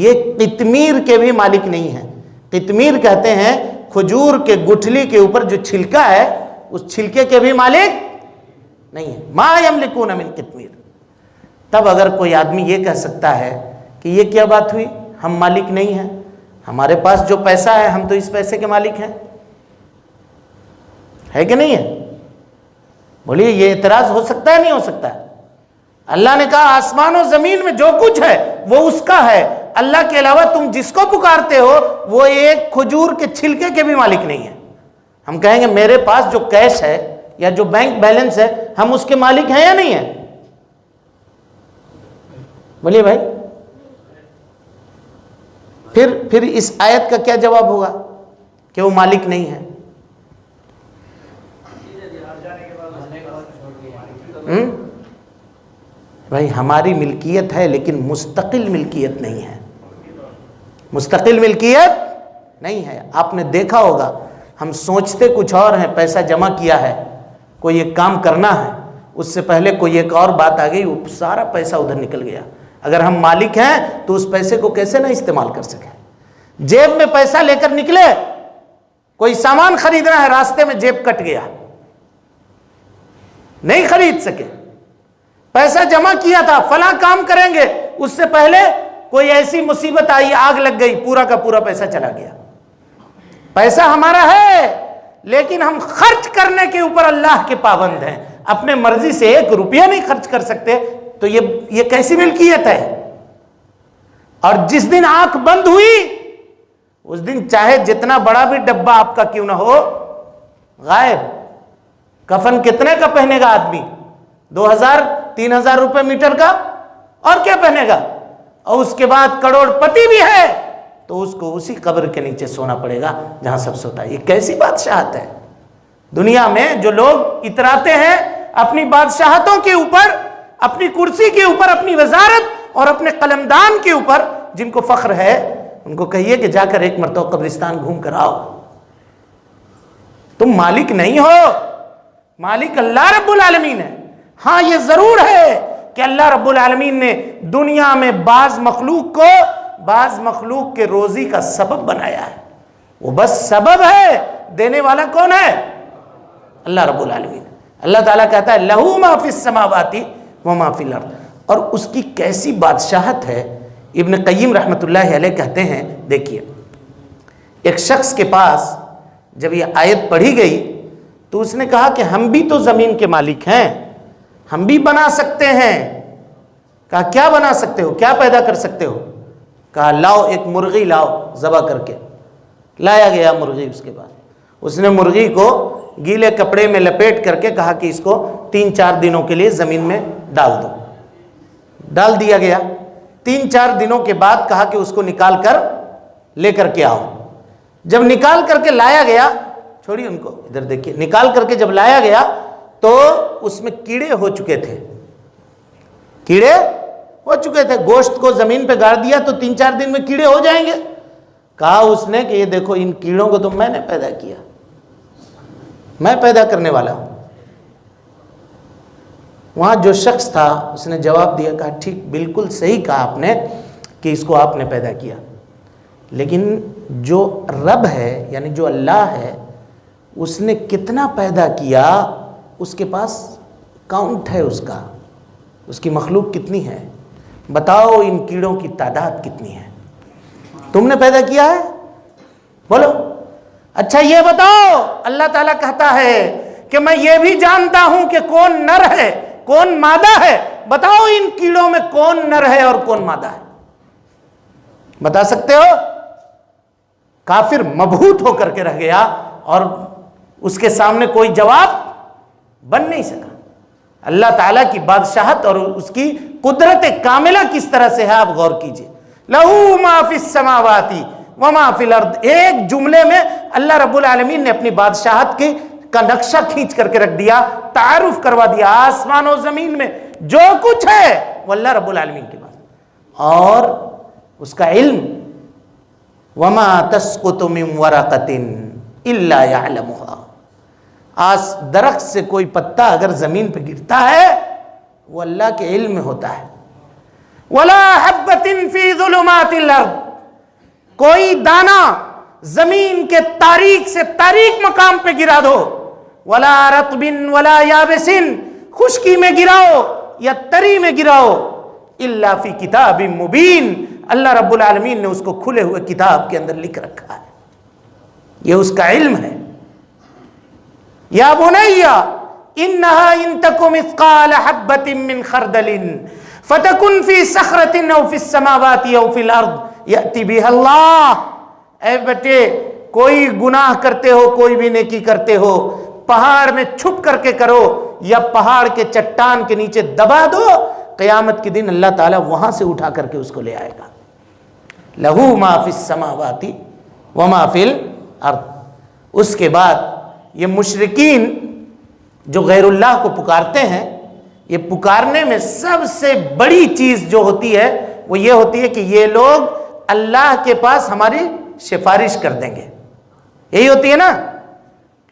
یہ قطمیر کے بھی مالک نہیں ہیں۔ قطمیر کہتے ہیں کھجور کے گٹھلی کے اوپر جو چھلکا ہے، اس چھلکے کے بھی مالک نہیں ہے۔ ما یملکون من قطمیر۔ تب اگر کوئی آدمی یہ کہہ سکتا ہے کہ یہ کیا بات ہوئی، ہم مالک نہیں ہیں، ہمارے پاس جو پیسہ ہے ہم تو اس پیسے کے مالک ہیں، ہے کہ نہیں ہے؟ بولیے یہ اعتراض ہو سکتا ہے نہیں ہو سکتا ہے؟ اللہ نے کہا آسمان و زمین میں جو کچھ ہے وہ اس کا ہے، اللہ کے علاوہ تم جس کو پکارتے ہو وہ ایک کھجور کے چھلکے کے بھی مالک نہیں ہے۔ ہم کہیں گے میرے پاس جو کیش ہے یا جو بینک بیلنس ہے ہم اس کے مالک ہیں یا نہیں ہیں؟ بولیے بھائی، پھر اس آیت کا کیا جواب ہوگا کہ وہ مالک نہیں ہے؟ بھائی ہماری ملکیت ہے لیکن مستقل ملکیت نہیں ہے، مستقل ملکیت نہیں ہے۔ آپ نے دیکھا ہوگا ہم سوچتے کچھ اور ہیں، پیسہ جمع کیا ہے، کوئی ایک کام کرنا ہے، اس سے پہلے کوئی ایک اور بات آ گئی، وہ سارا پیسہ ادھر نکل گیا۔ اگر ہم مالک ہیں تو اس پیسے کو کیسے نہ استعمال کر سکیں؟ جیب میں پیسہ لے کر نکلے، کوئی سامان خریدنا ہے، راستے میں جیب کٹ گیا، نہیں خرید سکے۔ پیسہ جمع کیا تھا فلاں کام کریں گے، اس سے پہلے کوئی ایسی مصیبت آئی، آگ لگ گئی، پورا کا پورا پیسہ چلا گیا۔ پیسہ ہمارا ہے لیکن ہم خرچ کرنے کے اوپر اللہ کے پابند ہیں، اپنے مرضی سے 1 روپیہ نہیں خرچ کر سکتے، تو یہ کیسی ملکیت ہے؟ اور جس دن آنکھ بند ہوئی اس دن چاہے جتنا بڑا بھی ڈبہ آپ کا کیوں نہ ہو، غائب۔ کفن کتنے کا پہنے گا آدمی؟ 2000 3000 روپے میٹر کا، اور کیا پہنے گا؟ اور اس کے بعد کروڑ پتی بھی ہے تو اس کو اسی قبر کے نیچے سونا پڑے گا جہاں سب سوتا ہے۔ یہ کیسی بادشاہت ہے؟ دنیا میں جو لوگ اتراتے ہیں اپنی بادشاہتوں کے اوپر، اپنی کرسی کے اوپر، اپنی وزارت اور اپنے قلمدان کے اوپر، جن کو فخر ہے ان کو کہیے کہ جا کر ایک مرتبہ قبرستان گھوم کر آؤ۔ تم مالک نہیں ہو، مالک اللہ رب العالمین ہے۔ ہاں یہ ضرور ہے کہ اللہ رب العالمین نے دنیا میں بعض مخلوق کو، بعض مخلوق کے روزی کا سبب بنایا ہے، وہ بس سبب ہے، دینے والا کون ہے؟ اللہ رب العالمین۔ اللہ تعالیٰ کہتا ہے لہو ما فی السماوات وما فی الارض، اور اس کی کیسی بادشاہت ہے۔ ابن قیم رحمۃ اللہ علیہ کہتے ہیں، دیکھیے ایک شخص کے پاس جب یہ آیت پڑھی گئی تو اس نے کہا کہ ہم بھی تو زمین کے مالک ہیں، ہم بھی بنا سکتے ہیں۔ کہا کیا بنا سکتے ہو، کیا پیدا کر سکتے ہو؟ کہا لاؤ ایک مرغی لاؤ ذبح کر کے۔ لایا گیا مرغی، اس کے بعد اس نے مرغی کو گیلے کپڑے میں لپیٹ کر کے کہا کہ اس کو 3-4 دنوں کے لیے زمین میں ڈال دو۔ ڈال دیا گیا۔ 3-4 دنوں کے بعد کہا کہ اس کو نکال کر لے کر کے آؤ۔ جب نکال کر کے لایا گیا، چھوڑیے ان کو، ادھر دیکھیے، نکال کر کے جب لایا گیا تو اس میں کیڑے ہو چکے تھے، کیڑے ہو چکے تھے، گوشت کو زمین پہ گاڑ دیا تو 3-4 دن میں کیڑے ہو جائیں گے. کہا اس نے کہ یہ دیکھو ان کیڑوں کو تو میں نے پیدا کیا، میں پیدا کرنے والا ہوں. وہاں جو شخص تھا اس نے جواب دیا، کہا ٹھیک، بالکل صحیح کہا آپ نے کہ اس کو آپ نے پیدا کیا، لیکن جو رب ہے یعنی جو اللہ ہے اس نے کتنا پیدا کیا، اس کے پاس کاؤنٹ ہے، اس کی مخلوق کتنی ہے. بتاؤ ان کیڑوں کی تعداد کتنی ہے، تم نے پیدا کیا ہے؟ بولو. اچھا یہ بتاؤ، اللہ تعالیٰ کہتا ہے کہ میں یہ بھی جانتا ہوں کہ کون نر ہے کون مادہ ہے. بتاؤ ان کیڑوں میں کون نر ہے اور کون مادہ ہے؟ بتا سکتے ہو؟ کافر مبہوت ہو کر کے رہ گیا اور اس کے سامنے کوئی جواب بن نہیں سکا. اللہ تعالیٰ کی بادشاہت اور اس کی قدرت کاملہ کس طرح سے ہے، آپ غور کیجئے. لہو ما فی السماوات وما فی الارض، ایک جملے میں اللہ رب العالمین نے اپنی بادشاہت کا نقشہ کھینچ کر کے رکھ دیا، تعارف کروا دیا. آسمان و زمین میں جو کچھ ہے وہ اللہ رب العالمین کے پاس، اور اس کا علم. وما تسقط من ورقۃ الا یعلمها، درخت سے کوئی پتا اگر زمین پہ گرتا ہے وہ اللہ کے علم میں ہوتا ہے. ولا حبۃ فی ظلمات الارض، کوئی دانہ زمین کے تاریک سے تاریک مقام پہ گرا دو. ولا رطب ولا یابس، خشکی میں گراؤ یا تری میں گراؤ، الا فی کتاب مبین، اللہ رب العالمین نے اس کو کھلے ہوئے کتاب کے اندر لکھ رکھا ہے. یہ اس کا علم ہے. یا بنی انہا ان تک مثقال حبۃ من خردل فتکن فی صخرۃ او فی السماوات او فی الارض یأتی بها اللہ. اے بیٹے، کوئی گناہ کرتے ہو کوئی بھی نیکی کرتے ہو، پہاڑ میں چھپ کر کے کرو یا پہاڑ کے چٹان کے نیچے دبا دو، قیامت کے دن اللہ تعالیٰ وہاں سے اٹھا کر کے اس کو لے آئے گا. لہو ما فی السماوات وما فی الارض. اس کے بعد یہ مشرکین جو غیر اللہ کو پکارتے ہیں، یہ پکارنے میں سب سے بڑی چیز جو ہوتی ہے وہ یہ ہوتی ہے کہ یہ لوگ اللہ کے پاس ہماری سفارش کر دیں گے. یہی ہوتی ہے نا.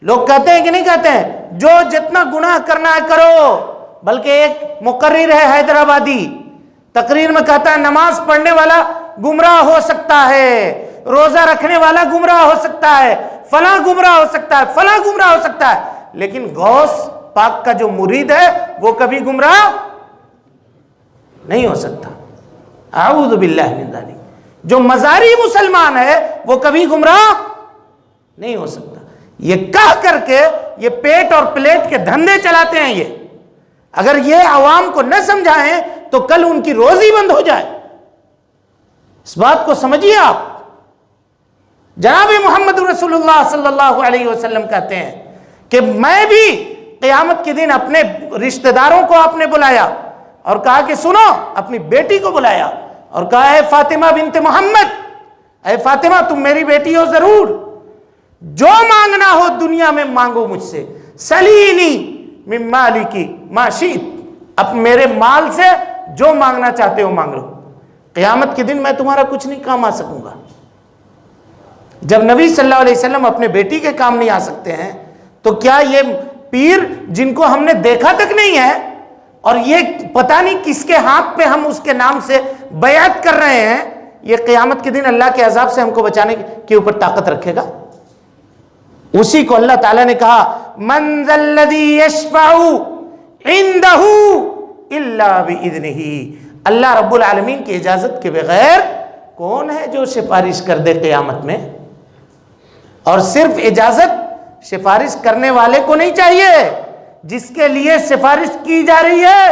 لوگ کہتے ہیں کہ نہیں کہتے ہیں، جو جتنا گناہ کرنا ہے کرو. بلکہ ایک مقرر ہے حیدرآبادی، تقریر میں کہتا ہے نماز پڑھنے والا گمراہ ہو سکتا ہے، روزہ رکھنے والا گمراہ ہو سکتا ہے، فلاں گمراہ ہو سکتا ہے، فلاں گمراہ ہو سکتا ہے، لیکن غوث پاک کا جو مرید ہے وہ کبھی گمراہ نہیں ہو سکتا. اعوذ باللہ من ذالک. جو مزاری مسلمان ہے وہ کبھی گمراہ نہیں ہو سکتا. یہ کہہ کر کے یہ پیٹ اور پلیٹ کے دھندے چلاتے ہیں. یہ اگر یہ عوام کو نہ سمجھائیں تو کل ان کی روزی بند ہو جائے. اس بات کو سمجھیے آپ. جناب محمد رسول اللہ صلی اللہ علیہ وسلم کہتے ہیں کہ میں بھی قیامت کے دن اپنے رشتہ داروں کو آپ نے بلایا اور کہا کہ سنو، اپنی بیٹی کو بلایا اور کہا اے فاطمہ بنت محمد، اے فاطمہ تم میری بیٹی ہو، ضرور جو مانگنا ہو دنیا میں مانگو مجھ سے. سلینی من مالکی ما شئت، اب میرے مال سے جو مانگنا چاہتے ہو مانگ لو، قیامت کے دن میں تمہارا کچھ نہیں کام آ سکوں گا. جب نبی صلی اللہ علیہ وسلم اپنے بیٹی کے کام نہیں آ سکتے ہیں تو کیا یہ پیر جن کو ہم نے دیکھا تک نہیں ہے اور یہ پتہ نہیں کس کے ہاتھ پہ ہم اس کے نام سے بیعت کر رہے ہیں، یہ قیامت کے دن اللہ کے عذاب سے ہم کو بچانے کے اوپر طاقت رکھے گا؟ اسی کو اللہ تعالیٰ نے کہا من ذا الذی یشفع عندہ الا باذنہ. اللہ رب العالمین کی اجازت کے بغیر کون ہے جو سفارش کر دے قیامت میں؟ اور صرف اجازت سفارش کرنے والے کو نہیں چاہیے، جس کے لیے سفارش کی جا رہی ہے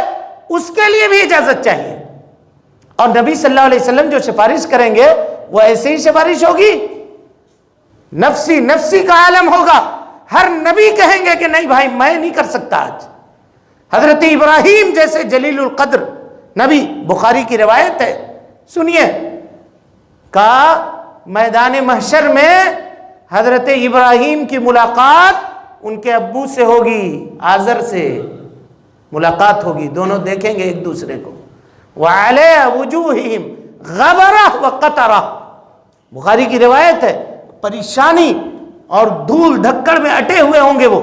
اس کے لیے بھی اجازت چاہیے. اور نبی صلی اللہ علیہ وسلم جو سفارش کریں گے وہ ایسے ہی سفارش ہوگی، نفسی نفسی کا عالم ہوگا. ہر نبی کہیں گے کہ نہیں بھائی میں نہیں کر سکتا آج. حضرت ابراہیم جیسے جلیل القدر نبی، بخاری کی روایت ہے، سنیے، کہا میدان محشر میں حضرت ابراہیم کی ملاقات ان کے ابو سے ہوگی، آزر سے ملاقات ہوگی، دونوں دیکھیں گے ایک دوسرے کو. وعلی وجوہہم غبرہ وقطرہ، بخاری کی روایت ہے، پریشانی اور دھول دھکڑ میں اٹے ہوئے ہوں گے وہ۔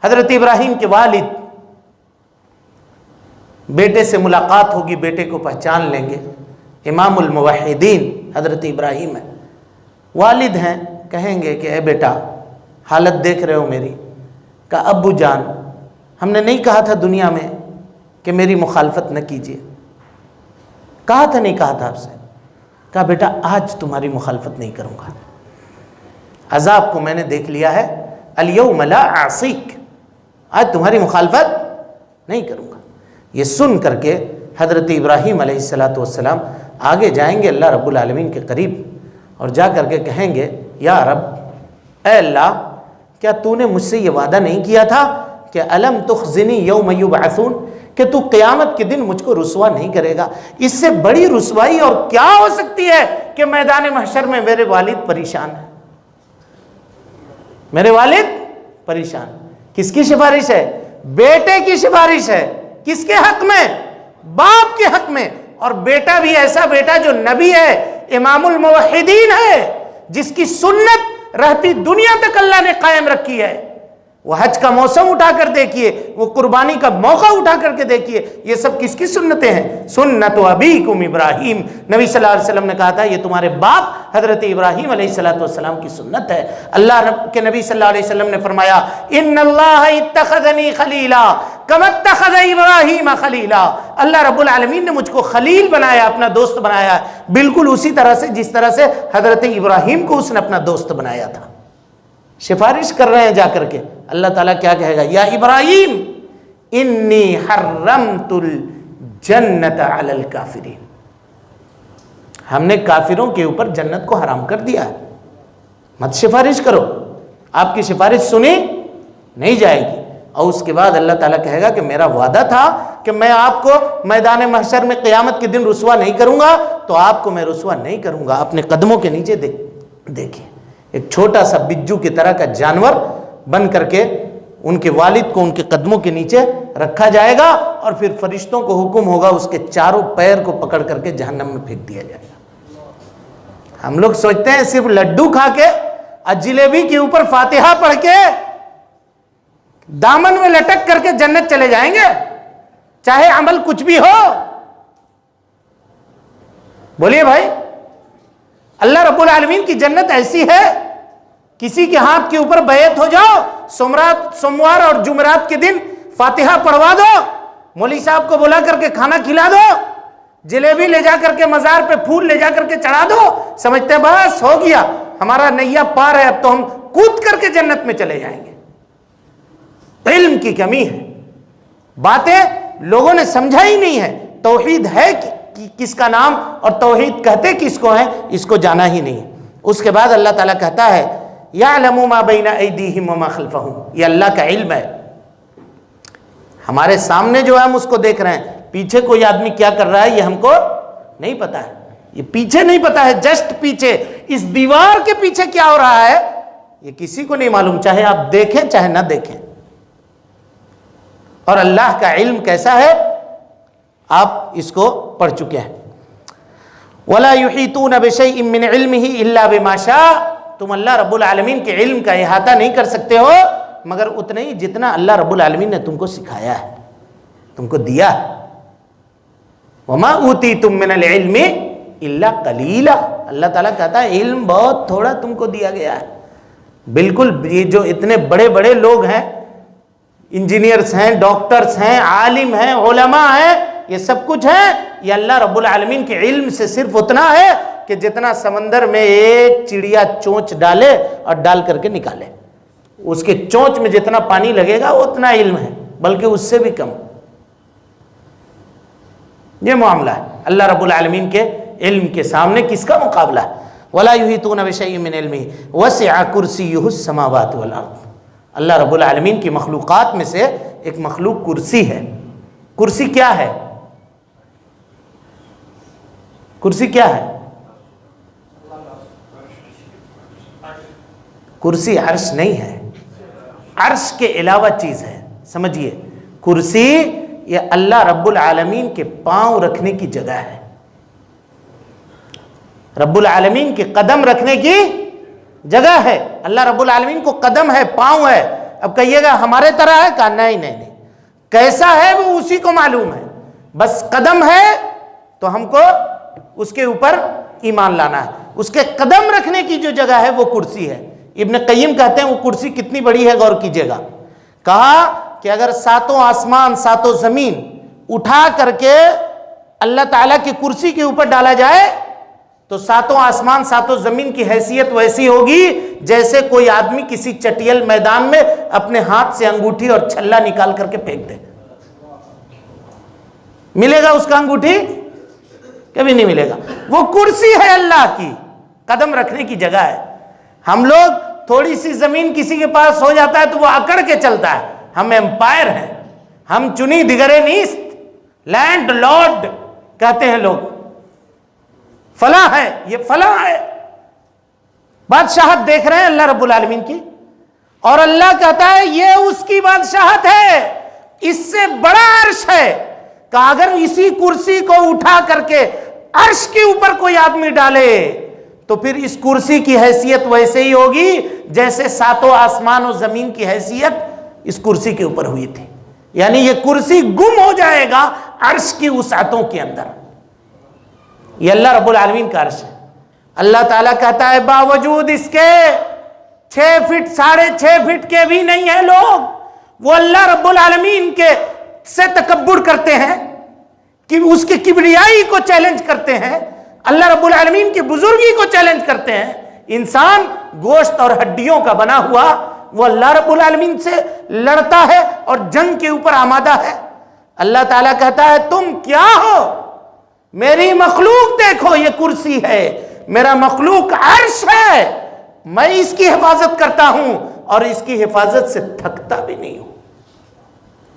حضرت ابراہیم کے والد، بیٹے سے ملاقات ہوگی، بیٹے کو پہچان لیں گے، امام الموحدین حضرت ابراہیم ہے، والد ہیں، کہیں گے کہ اے بیٹا حالت دیکھ رہے ہو میری؟ کہا ابو جان ہم نے نہیں کہا تھا دنیا میں کہ میری مخالفت نہ کیجیے؟ کہا تھا نہیں کہا تھا آپ سے؟ کہا بیٹا آج تمہاری مخالفت نہیں کروں گا، عذاب کو میں نے دیکھ لیا ہے، الیوم لا اعصیک، آج تمہاری مخالفت نہیں کروں گا۔ یہ سن کر کے حضرت ابراہیم علیہ السلام آگے جائیں گے اللہ رب العالمین کے قریب، اور جا کر کے کہیں گے یا رب، اے اللہ، کیا تو نے مجھ سے یہ وعدہ نہیں کیا تھا کہ الم تخزنی یوم یبعثون، کہ تو قیامت کے دن مجھ کو رسوا نہیں کرے گا؟ اس سے بڑی رسوائی اور کیا ہو سکتی ہے کہ میدان محشر میں میرے والد پریشان ہیں، میرے والد پریشان۔ کس کی سفارش ہے؟ بیٹے کی سفارش ہے۔ کس کے حق میں؟ باپ کے حق میں، اور بیٹا بھی ایسا بیٹا جو نبی ہے، امام الموحدین ہے، جس کی سنت رہتی دنیا تک اللہ نے قائم رکھی ہے۔ وہ حج کا موسم اٹھا کر دیکھیے، وہ قربانی کا موقع اٹھا کر کے دیکھیے، یہ سب کس کی سنتیں ہیں؟ سنت ابیکم ابراہیم، نبی صلی اللہ علیہ وسلم نے کہا تھا یہ تمہارے باپ حضرت ابراہیم علیہ السلام کی سنت ہے۔ اللہ کے نبی صلی اللہ علیہ وسلم نے فرمایا ان اللہ اتخذنی خلیلا کما اتخذ ابراہیم خلیلا، اللہ رب العالمین نے مجھ کو خلیل بنایا، اپنا دوست بنایا، بالکل اسی طرح سے جس طرح سے حضرت ابراہیم کو اس نے اپنا دوست بنایا تھا۔ سفارش کر رہے ہیں جا کر کے، اللہ تعالیٰ کیا کہے گا؟ یا ابراہیم انی حرمت الجنت علی الکافرین، ہم نے کافروں کے اوپر جنت کو حرام کر دیا ہے، مت سفارش کرو، آپ کی سفارش سنی نہیں جائے گی۔ اور اس کے بعد اللہ تعالیٰ کہے گا کہ میرا وعدہ تھا کہ میں آپ کو میدان محشر میں قیامت کے دن رسوا نہیں کروں گا، تو آپ کو میں رسوا نہیں کروں گا۔ اپنے قدموں کے نیچے دیکھیں، ایک چھوٹا سا بجو کی طرح کا جانور بن کر کے ان کے والد کو ان کے قدموں کے نیچے رکھا جائے گا، اور پھر فرشتوں کو حکم ہوگا اس کے چاروں پیر کو پکڑ کر کے جہنم میں پھینک دیا جائے گا۔ ہم لوگ سوچتے ہیں صرف لڈو کھا کے اور جلیبی کے اوپر فاتحہ پڑھ کے دامن میں لٹک کر کے جنت چلے جائیں گے، چاہے عمل کچھ بھی ہو۔ بولیے بھائی، اللہ رب العالمین کی جنت ایسی ہے، کسی کے ہاتھ کے اوپر بیعت ہو جاؤ، سوموار اور جمعرات کے دن فاتحہ پڑھوا دو، مولوی صاحب کو بلا کر کے کھانا کھلا دو، جلیبی لے جا کر کے مزار پہ پھول لے جا کر کے چڑھا دو، سمجھتے ہیں بس ہو گیا ہمارا نیا پار ہے، اب تو ہم کود کر کے جنت میں چلے جائیں گے۔ علم کی کمی ہے، باتیں لوگوں نے سمجھا ہی نہیں ہے، توحید ہے کس کا نام اور توحید کہتے کس کو ہیں اس کو جانا ہی نہیں۔ اس کے بعد اللہ تعالیٰ کہتا ہے یعلم ما بین ایدیہم وما خلفہم، یہ اللہ کا علم ہے، ہمارے سامنے جو ہے ہم اس کو دیکھ رہے ہیں، پیچھے کوئی آدمی کیا کر رہا ہے یہ ہم کو نہیں پتا ہے، یہ پیچھے نہیں پتا ہے، جسٹ پیچھے اس دیوار کے پیچھے کیا ہو رہا ہے یہ کسی کو نہیں معلوم، چاہے آپ دیکھیں چاہے نہ دیکھیں۔ اور اللہ کا علم کیسا ہے آپ اس کو پڑھ چکے ہیں۔ وَلَا يُحِيطُونَ بِشَيْءٍ مِّنْ عِلْمِهِ إِلَّا بِمَا شَاءَ، تم اللہ رب العالمین کے علم کا احاطہ نہیں کر سکتے ہو مگر اتنا ہی جتنا اللہ رب العالمین نے تم کو سکھایا ہے، تم کو دیا ہے۔ وَمَا أُوتِيتُم مِّنَ الْعِلْمِ إِلَّا قَلِيلًا، اللہ تعالیٰ کہتا ہے علم بہت تھوڑا تم کو دیا گیا ہے۔ بالکل یہ جو اتنے بڑے بڑے لوگ ہیں، انجینئرز ہیں، ڈاکٹرز ہیں، عالم ہیں، علماء ہیں، یہ سب کچھ ہے، یہ اللہ رب العالمین کے علم سے صرف اتنا ہے کہ جتنا سمندر میں ایک چڑیا چونچ ڈالے اور ڈال کر کے نکالے، اس کے چونچ میں جتنا پانی لگے گا اتنا علم ہے، بلکہ اس سے بھی کم۔ یہ معاملہ ہے، اللہ رب العالمین کے علم کے سامنے کس کا مقابلہ ہے؟ وَلَا يُحِيطُونَ بِشَيْءٍ مِّنْ عِلْمِهِ وَسِعَ كُرْسِيُّهُ السَّمَاوَاتِ وَالْأَرْضِ، اللہ رب العالمین کی مخلوقات میں سے ایک مخلوق کرسی ہے۔ کرسی کیا ہے؟ کرسی کیا ہے؟ کرسی عرش نہیں ہے، عرش کے علاوہ چیز ہے، سمجھیے، کرسی یہ اللہ رب العالمین کے پاؤں رکھنے کی جگہ ہے، رب العالمین کے قدم رکھنے کی جگہ ہے۔ اللہ رب العالمین کو قدم ہے، پاؤں ہے۔ اب کہیے گا ہمارے طرح ہے؟ کہا نہیں نہیں نہیں، کیسا ہے وہ اسی کو معلوم ہے، بس قدم ہے تو ہم کو اس کے اوپر ایمان لانا ہے۔ اس کے قدم رکھنے کی جو جگہ ہے وہ کرسی ہے۔ ابن قیم کہتے ہیں وہ کرسی کتنی بڑی ہے، غور کیجئے گا۔ کہا کہ اگر ساتوں آسمان ساتوں زمین اٹھا کر کے اللہ تعالیٰ کی کرسی کے اوپر ڈالا جائے تو ساتوں آسمان ساتوں زمین کی حیثیت ویسی ہوگی جیسے کوئی آدمی کسی چٹیل میدان میں اپنے ہاتھ سے انگوٹھی اور چھلا نکال کر کے پھینک دے۔ ملے گا اس کا انگوٹھی؟ کبھی نہیں ملے گا۔ وہ کرسی ہے اللہ کی، قدم رکھنے کی جگہ ہے۔ ہم لوگ تھوڑی سی زمین کسی کے پاس ہو جاتا ہے تو وہ اکڑ کے چلتا ہے۔ ہم امپائر ہیں، ہم چنی دگرے نیست، لینڈ لارڈ کہتے ہیں لوگ، فلاں ہے، یہ فلاں ہے۔ بادشاہت دیکھ رہے ہیں اللہ رب العالمین کی، اور اللہ کہتا ہے یہ اس کی بادشاہت ہے، اس سے بڑا عرش ہے کہ اگر اسی کرسی کو اٹھا کر کے عرش کے اوپر کوئی آدمی ڈالے تو پھر اس کرسی کی حیثیت ویسے ہی ہوگی جیسے ساتوں آسمان و زمین کی حیثیت اس کرسی کے اوپر ہوئی تھی۔ یعنی یہ کرسی گم ہو جائے گا عرش کی وسعتوں کے اندر۔ یہ اللہ رب العالمین کا عرش ہے۔ اللہ تعالیٰ کہتا ہے باوجود اس کے 6 فٹ 6.5 فٹ کے بھی نہیں ہیں لوگ، وہ اللہ رب العالمین کے سے تکبر کرتے ہیں کہ اس کی کبریائی کو چیلنج کرتے ہیں، اللہ رب العالمین کی بزرگی کو چیلنج کرتے ہیں۔ انسان گوشت اور ہڈیوں کا بنا ہوا وہ اللہ رب العالمین سے لڑتا ہے اور جنگ کے اوپر آمادہ ہے۔ اللہ تعالیٰ کہتا ہے تم کیا ہو؟ میری مخلوق دیکھو، یہ کرسی ہے، میرا مخلوق عرش ہے، میں اس کی حفاظت کرتا ہوں اور اس کی حفاظت سے تھکتا بھی نہیں ہوں۔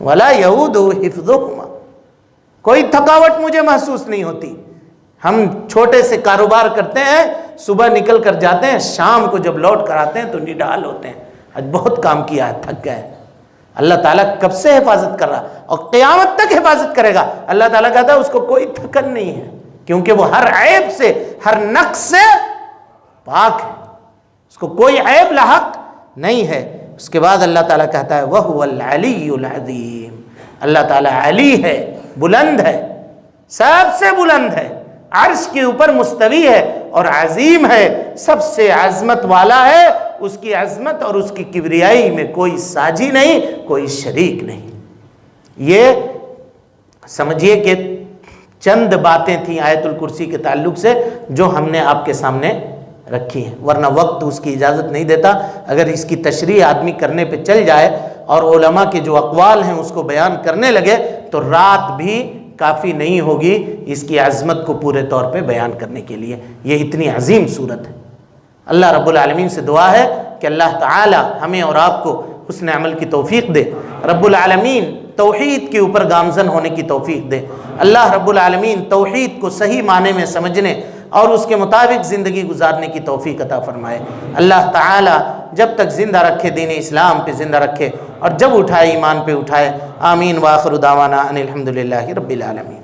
وَلَا يَعُودُ حِفْظُهُمَا، کوئی تھکاوٹ مجھے محسوس نہیں ہوتی۔ ہم چھوٹے سے کاروبار کرتے ہیں، صبح نکل کر جاتے ہیں، شام کو جب لوٹ کر آتے ہیں تو نڈال ہوتے ہیں، آج بہت کام کیا ہے، تھک گئے۔ اللہ تعالیٰ کب سے حفاظت کر رہا اور قیامت تک حفاظت کرے گا۔ اللہ تعالیٰ کہتا ہے اس کو کوئی تھکن نہیں ہے کیونکہ وہ ہر عیب سے، ہر نقص سے پاک ہے، اس کو کوئی عیب لاحق نہیں ہے۔ اس کے بعد اللہ تعالیٰ کہتا ہے وَهُوَ الْعَلِيُّ الْعَظِيمُ، اللہ تعالیٰ علی ہے، بلند ہے، سب سے بلند ہے، عرش کے اوپر مستوی ہے اور عظیم ہے، سب سے عظمت والا ہے۔ اس کی عظمت اور اس کی کبریائی میں کوئی ساجی نہیں، کوئی شریک نہیں۔ یہ سمجھیے کہ چند باتیں تھیں آیت الکرسی کے تعلق سے جو ہم نے آپ کے سامنے رکھی ہیں، ورنہ وقت اس کی اجازت نہیں دیتا۔ اگر اس کی تشریح آدمی کرنے پہ چل جائے اور علماء کے جو اقوال ہیں اس کو بیان کرنے لگے تو رات بھی کافی نہیں ہوگی اس کی عظمت کو پورے طور پہ بیان کرنے کے لیے۔ یہ اتنی عظیم صورت ہے۔ اللہ رب العالمین سے دعا ہے کہ اللہ تعالی ہمیں اور آپ کو حسن عمل کی توفیق دے، رب العالمین توحید کے اوپر گامزن ہونے کی توفیق دے، اللہ رب العالمین توحید کو صحیح معنی میں سمجھنے اور اس کے مطابق زندگی گزارنے کی توفیق عطا فرمائے۔ اللہ تعالی جب تک زندہ رکھے دین اسلام پہ زندہ رکھے اور جب اٹھائے ایمان پہ اٹھائے۔ آمین۔ وآخر دعوانا ان الحمدللہ رب العالمین۔